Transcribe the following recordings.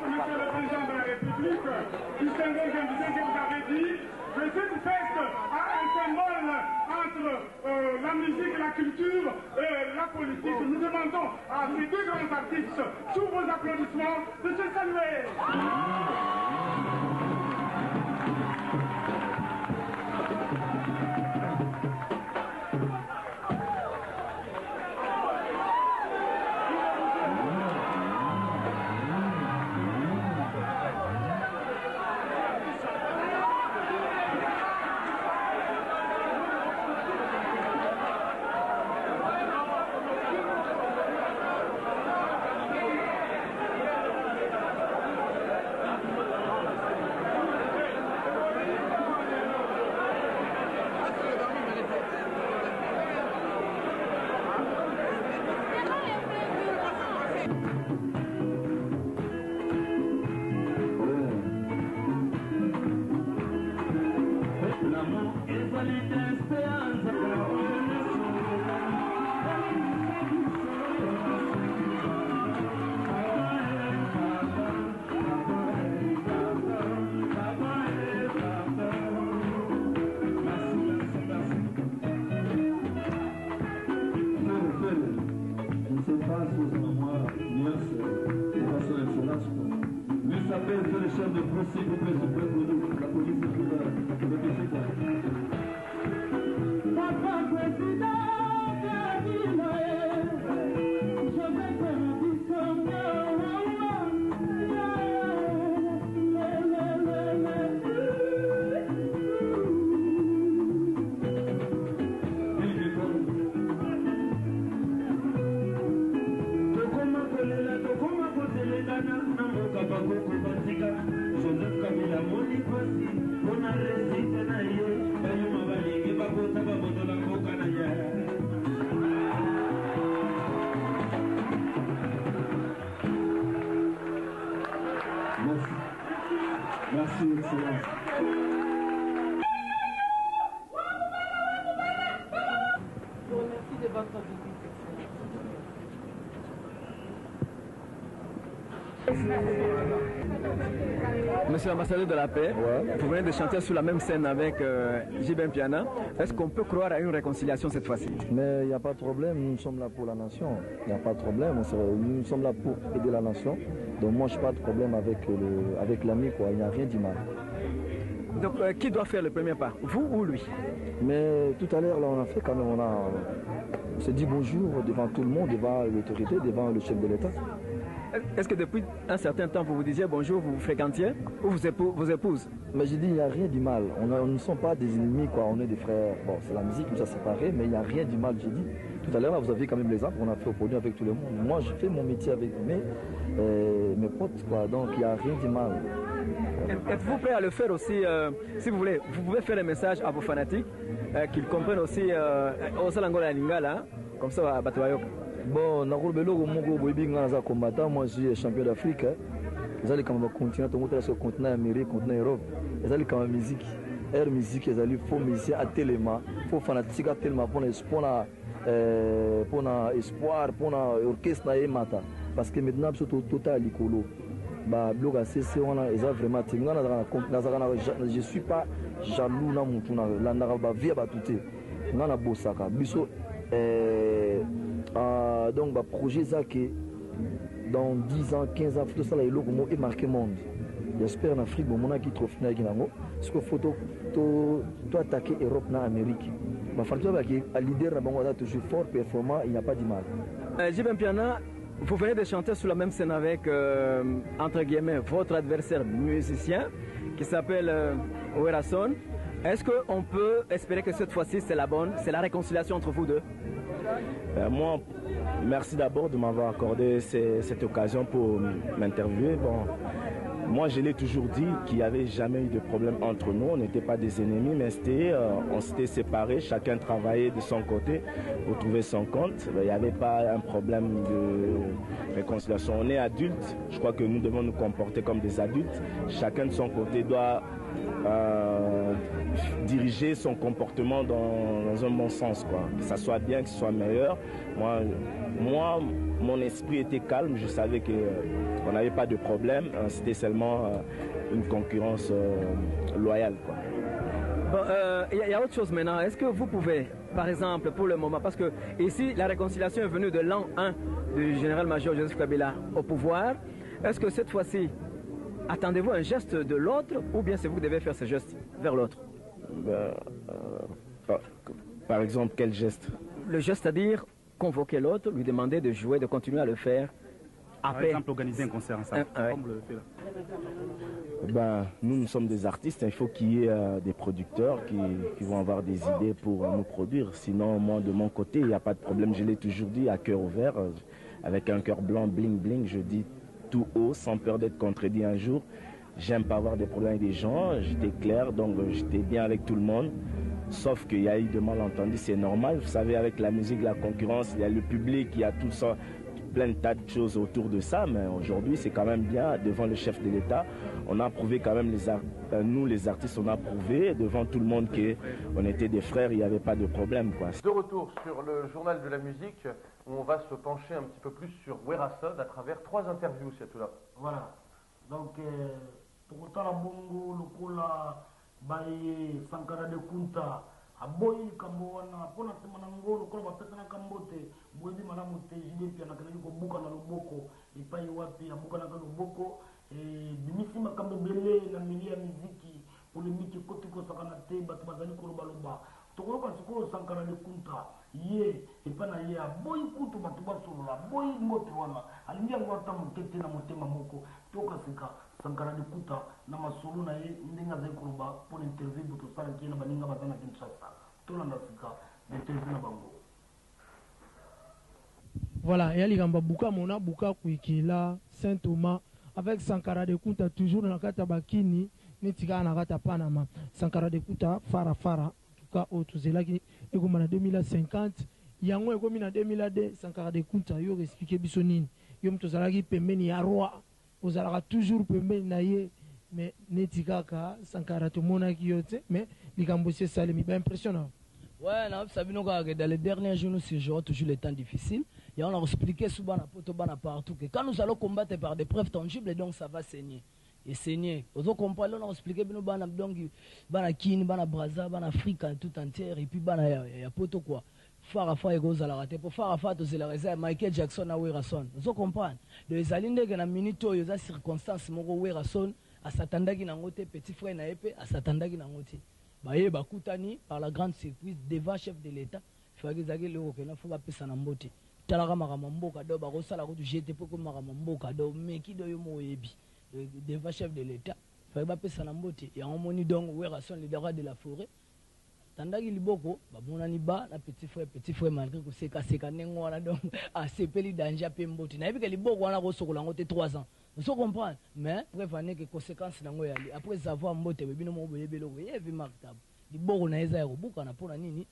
Monsieur le Président de la République, distingué invités que vous avez dit, que cette fête a un symbole entre la musique, la culture et la politique. Nous demandons à ces deux grands artistes, sous vos applaudissements, de se saluer. Merci, Excellence. Je vous remercie de votre visite, Monsieur l'ambassadeur de la paix, vous venez de chanter sur la même scène avec JB Mpiana. Est-ce qu'on peut croire à une réconciliation cette fois-ci? Mais il n'y a pas de problème, nous sommes là pour la nation. Il n'y a pas de problème, nous sommes là pour aider la nation. Donc moi je n'ai pas de problème avec l'ami, quoi. Il n'y a rien du mal. Donc qui doit faire le premier pas, vous ou lui? Mais tout à l'heure, là, on a fait quand même, on s'est dit bonjour devant tout le monde, devant l'autorité, devant le chef de l'État. Est-ce que depuis un certain temps, vous vous disiez bonjour, vous vous fréquentiez ou vos épouses? Mais j'ai dit, il n'y a rien du mal. On ne sont pas des ennemis, quoi. On est des frères. Bon, c'est la musique, nous a séparés, mais il n'y a rien du mal, j'ai dit. Tout à l'heure, vous avez quand même les arbres qu'on a fait au podium avec tout le monde. Moi, je fais mon métier avec mes potes, quoi. Donc, il n'y a rien du mal. Êtes-vous prêt à le faire aussi, si vous voulez? Vous pouvez faire un message à vos fanatiques, qu'ils comprennent aussi au Salangola Lingala, comme ça à Batoyok. Bon, moi je suis champion d'Afrique. Ils allaient quand même continuer sur le continent américain, continent Europe. Ils allaient quand même musique. Air musique, ils allaient faut musicien à tellement, faut fanatique à tellement pour l'espoir, pour l'orchestre et mata. Parce que maintenant c'est total écolo. Bah bloc à CC on a vraiment je suis pas jaloux na mutu na landaka ba vie ba tuté. Ngana bosaka biso donc, le projet ça que dans 10 ans, 15 ans, tout ça là, est marqué monde. J'espère en Afrique, bon, on a qui trouve na ginango. Parce que faut to attaquer Europe na Amérique. Ma facture va qui à leader na bango toujours fort, performant, il n'y a pas du mal. JB Mpiana, vous venez de chanter sur la même scène avec entre guillemets votre adversaire musicien qui s'appelle Werason. Est-ce qu'on peut espérer que cette fois-ci c'est la bonne, c'est la réconciliation entre vous deux? Moi, merci d'abord de m'avoir accordé cette occasion pour m'interviewer. Bon, moi, je l'ai toujours dit qu'il n'y avait jamais eu de problème entre nous. On n'était pas des ennemis, mais on s'était séparés. Chacun travaillait de son côté pour trouver son compte. Il n'y avait pas un problème de réconciliation. On est adultes. Je crois que nous devons nous comporter comme des adultes. Chacun de son côté doit diriger son comportement dans un bon sens, quoi. Que ça soit bien, que ce soit meilleur. Moi, mon esprit était calme, je savais qu'on n'avait pas de problème, c'était seulement une concurrence loyale, quoi. Bon, y a autre chose maintenant. Est-ce que vous pouvez, par exemple, pour le moment, parce que ici, la réconciliation est venue de l'an 1 du général-major Joseph Kabila au pouvoir, est-ce que cette fois-ci, attendez-vous un geste de l'autre ou bien c'est vous qui devez faire ce geste vers l'autre? Par exemple, quel geste? Le geste, c'est-à-dire convoquer l'autre, lui demander de jouer, de continuer à le faire. Par exemple, organiser un concert ensemble, comme le fait là. Nous sommes des artistes, il faut qu'il y ait des producteurs qui vont avoir des idées pour nous produire. Sinon, moi, de mon côté, il n'y a pas de problème. Je l'ai toujours dit, à cœur ouvert, avec un cœur blanc, bling bling, je dis tout haut, sans peur d'être contredit un jour. J'aime pas avoir des problèmes avec des gens, j'étais clair, donc j'étais bien avec tout le monde. Sauf qu'il y a eu de malentendus, c'est normal. Vous savez, avec la musique, la concurrence, il y a le public, il y a tout ça, plein de tas de choses autour de ça. Mais aujourd'hui, c'est quand même bien, devant le chef de l'État, on a prouvé quand même, nous les artistes, on a prouvé devant tout le monde qu'on était des frères, il n'y avait pas de problème, quoi. De retour sur le journal de la musique, où on va se pencher un petit peu plus sur Werason à travers 3 interviews, c'est là. Voilà. Donc, pour autant, la bongo, le kola, baye, Sankara de Kunta, a boy kamboana, pona temanango, le kola bapetana kambote, boy di malamu te, jibe pia na kaniko buka na loboko, ipai wapi, a buka na loboko, et bimisi makambe bele na milia miziki, polémique kotiko sakana te, batu bazali koloba loba. Tokoloba sikoyo Sankara de Kunta, ye, epana ye, a boy kutu batu basolola, boy mote wana, alingia ngwata mutete na motema moko, toka sika. Sankara de Kunta na masolo na ye ndenga za koloba pour interview buto sala kina baninga batana Kinshasa tolanda sika interview na bango. Voilà, yali gamba buka mona buka kuikila Saint Thomas avec Sankara de Kunta toujours na kata bakini netika na kata Panama. Sankara de Kunta fara en tout cas au tuzelaki ekoma na 2050 yango ekomi na 2002 Sankara de Kunta yo expliquer biso nini yo mtozalaki pembeni ya roi ozalaka toujours pembeni na ye mais netikaka Sankara tomonaki yo te mais likambo se salemi ba impressionnant. Ouais, na sabino ka dans les derniers jours nous séjournons toujours les temps difficiles et on a expliqué souvent na poto bana partout que quand nous allons combattre par des preuves tangibles donc ça va saigner et saigner. Ozo comprendre on a expliqué bino bana donc bana Kini bana Brazza bana Afrique tout entière et puis bana ya poto quoi. Farafa egoza la raté pour Farafa to la réserve Michael Jackson na Werason. Vous comprenez? De ezalinde que na minute yo za circonstance moko Werason asatandaki na ngote petit frère na épée asatandaki na ngote. Ba ye bakutani par la grande surprise devant chef de l'état. Faki zaki le okena faut ba pesa na mbote. Talaka makama mboka do ba ko sala ko jeter pour ko makama mboka do meki do yo mo yebi. Devant chef de l'état. Faki ba pesa na mbote. Ya omoni donc Werason le roi de la forêt. Tandaki liboko bamonani ba na petit frère malgré que c'est cassé kanengo wana donc a sepeli danger pe mboti na ebike liboko wana ko sokola ngote 3 ans vous comprenez mais prévenez que conséquences nango yali après avoir mbote bebino mo boyebelo ko yevi maktable liboko na eza ya kobuka na pona nini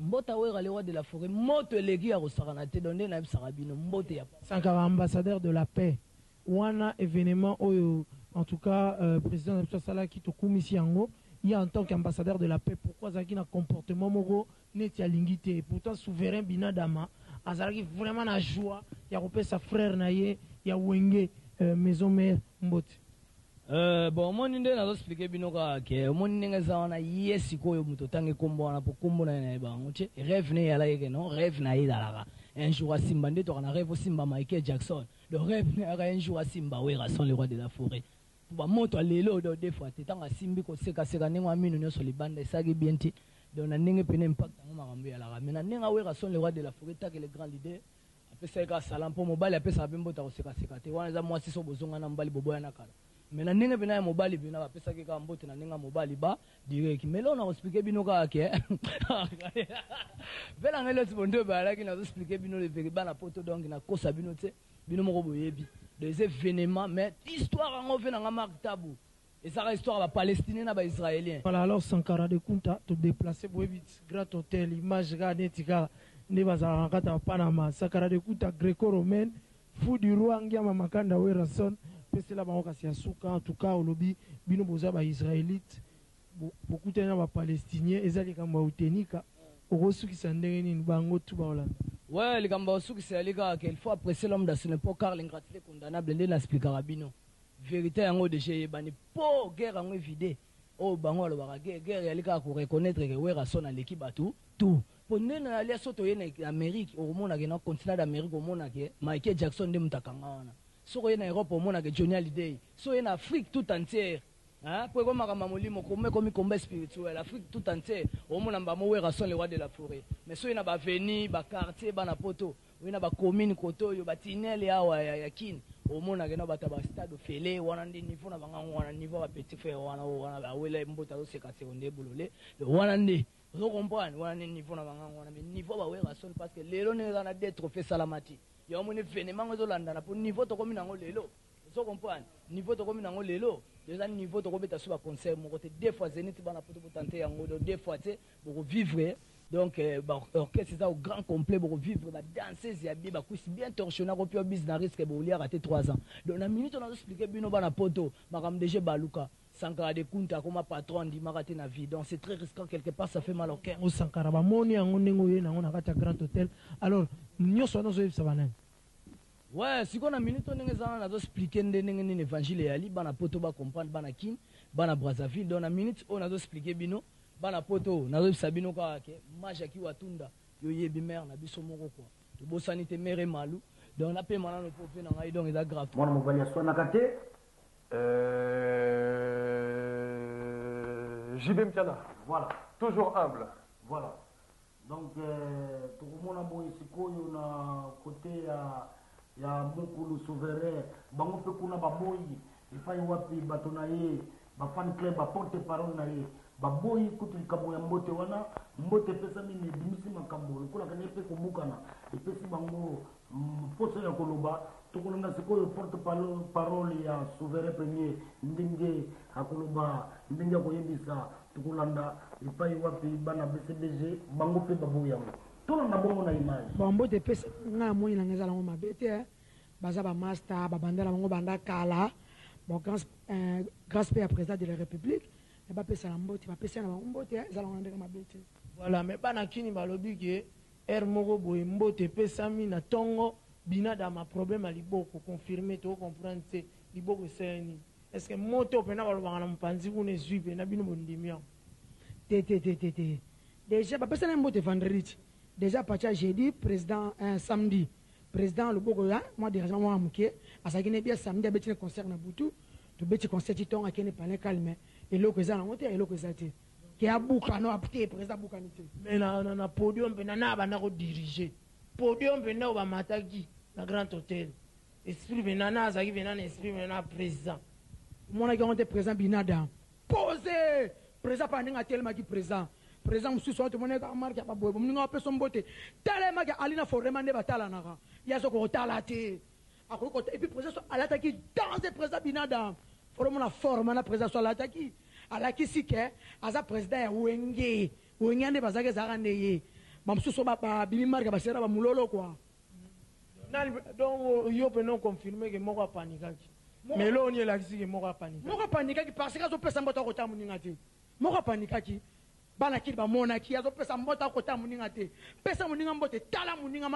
mbota wera le roi de la forêt moto eleki ya kosakana te donde na bisaka bino mbote ya Sankara ambassadeur de la paix wana événement oyo en tout cas président de Sala qui to kumisi yango. Il y a en tant qu'ambassadeur de la paix, pourquoi Zaki n'a comportement moro n'est lingité. Pourtant, souverain Binadama, Azaraki vraiment la joie. Il y a repéré sa frère Naye, il y a Wenge, maison mère Mbot. Bon, moi, je vais vous expliquer que moi, je vais vous dire que je vais vous dire que rêve n'est pas là, non, rêve n'est pas là. Un jour à Simba, on a rêvé Simba Michael Jackson. Le rêve n'est pas un jour à Simba, Werason, le roi de la forêt. Moto lelo do des fois tetanga simbi ko seka nenga minu nyoso libanda sagi bienti donc na ndenge pene impact ngo makambo ya la mais na nenga Werason le roi de la forêt tak le grand leader apesa ka salam po mobile apesa bembo ta ko seka te wana za mwasi so bozonga na mbali boboya na kala mais na ndenge pene ya mobile bina apesa ka mbote na nenga mobile ba direct mais là on a expliqué bino ka ke vela ngelo sibondo ba la ki na expliquer bino le veriba na poto donc na kosa bino te bino moko boyebi des événements, mais l'histoire en fait dans marque tabou. Et ça reste l'histoire palestinienne et israélienne. Voilà, alors Sankara de Kunta, te déplacer pour vite, Grand Hôtel, image Ganetika, Nebazarangata, Panama, Sankara de Kunta, gréco-romaine, fou du roi Ngiama Makanda Werason, Pesela Maroka Siasuka, en tout cas, au lobby, Bino Bozaba israélite, bokutani na bapalestinien eza likambo ya utenika okosukisa ndenge nini bango tu baolanda. Ouais, les gars, c'est les gars qu'il faut apprécier l'homme dans son époque car l'ingratitude est condamnable. Il n'explique pas bien. Vérité en haut de chez Bani, pour guerre en vide. Oh, bango le baragé, guerre il y a pour reconnaître que ouais, son à l'équipe à tout. Pour nous aller sauter en Amérique, au monde qui est dans le continent d'Amérique, au monde qui est Michael Jackson de Mutakanga. So en Europe, au monde qui est Johnny Hallyday. So en Afrique tout entière. Hein? Pour comme combat spirituel, l'Afrique tout entière, au monde en bas, sont les rois de la forêt. Mais so en a veni, quartier, poto, on a commune, koto, yo batinel ya yakin. Au monde a gagné bataba stade félé, on a des niveaux, on a un niveau à petit frère, on a wele mbotalo se cassé on déboulé, on a des. Vous comprenez, on a un niveau, on a un niveau à parce que les lois ne sont des trophées salamati. Il y a un événement aux Hollandais pour niveau de commune en l'élo. Vous comprenez, niveau de commune en l'élo. Déjà niveau de robert sur concert mon côté deux fois zénith bana pour tenter en mode deux fois tu sais pour vivre donc orchestre c'est ça au grand complet pour vivre la danser c'est bien torsionné au pire business risque pour lui rater 3 ans donc la minute on a expliqué bino bana poto makam DG Baluka Sankara de Kunta comme patron dit maraté na vie donc c'est très risquant quelque part ça fait mal au cœur au Sankara ba moni en ndengo ye na on a grand hôtel alors nous sommes zo ça va. Ouais, si on a minute on a expliqué un évangile et ali bana poto ba comprendre bana kin bana Brazzaville dans la minute on a expliqué bino bana poto na sabino ka ke maja ki watunda yo yebi mer na biso moko quoi to bosanité mere malu donc on a payé maintenant le profit na ngai donc il a grave moi mo bali so na kate JB Mkiana voilà toujours humble voilà donc tout le monde a bon ici na côté ya mokulu souverain bango pe kuna baboyi ifai wapi bato na ye bafan club baporte parole na ye baboyi kutu likambo ya mbote wana mbote pesa mini ebimisi makambo lokola kani epe kobukana epesi bango poso ya koloba tokolanda sikoyo porte parole ya souverain premier ndenge akoloba ndenge akoyebisa tokolanda ifai wapi bana BCBG bango pe baboyi yango tolanda bongo na image mbote pesa nga moni na ngeza lango mabete baza ba master ba bandela bango banda kala bon grâce à président de la République et ba pesa na mbote ba pesa na mbote za lango ndeka mabete voilà mais bana kini balobi ke moko boye mbote pesa mi na tongo bina da ma problème à liboko confirmer to comprendre c'est liboko c'est est-ce que moto pena balobanga na mpanzi kuna ezwi na bino bondimia te déjà ba pesa na mbote vendredi déjà parti jeudi président samedi président le bogo moi déjà moi amké asakine bien samedi abeti le concert na butu to beti concert titon akene palais calme et loko za na moto et loko za te ki abuka no apte président buka nité mais na podium pe na ba na ko diriger podium pe na ba mataki na grand hôtel esprit pe na azaki pe na esprit pe na président mona ki on te président binada posé président pa ninga tellement qui président président mususu to mona ka marque ba boy mninga pe sombote tellement que alina forema ne batala naka ya so ko tala te akoko et puis président alata ki dans le président binada foroma na forma na président alata ki alaki sike aza président ya wenge ne bazake zaka neye mamsusu ba bimi marque ba sera ba mulolo quoi donc yo pe non confirmer que moko panikaki mais là on est là qui moko panikaki parce que zo pesa mboto ko tamuninga te moko panikaki bana kili ba monaki azo pesa mbota ko tamuninga te pesa muninga mbote tala muninga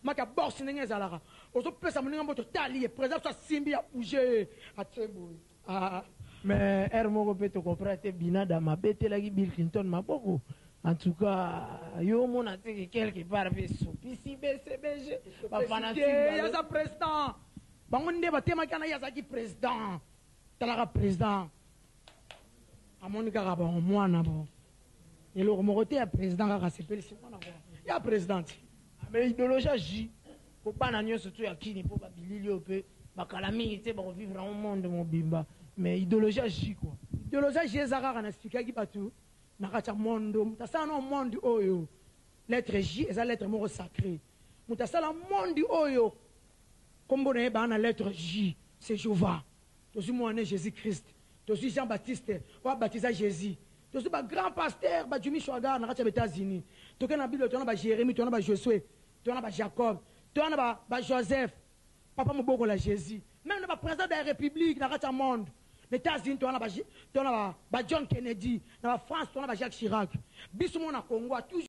maka box ninga ezalaka ozo pesa muninga mboto tali e président so simbi ya bouger atebo mais moko pe to comprendre binada mabete la ki Bill Clinton maboko en tout cas yo mona te quelque part pe ici BCBG ba fanatique ya za président bango nde batema kana ya za ki président talaka président amoni kaka ba mwana bon et le remonté à président kaka sepeli simona quoi ya président mais idéologie J ko bana nyo surtout ya kini po ba bilili ope ba kalami te ba vivre un monde mobimba mais idéologie J quoi idéologie J ezaka na expliquer ki batu na kacha monde mutasala no monde oyo lettre J eza lettre moko sacrée mutasala monde oyo kombo na bana lettre J c'est Jéhovah tosi moine Jésus Christ tosi Jean-Baptiste wa baptiser Jésus tosi ba grand pasteur ba Jimmy Chwaga na kacha États-Unis toke na Bible tona ba Jérémie tona ba Josué tona ba Jacob tona ba Joseph papa moboko la Jésus même na ba président de la République na kacha monde les États-Unis to na ba John Kennedy na ba France to na ba Jacques Chirac biso mo na Congo toujours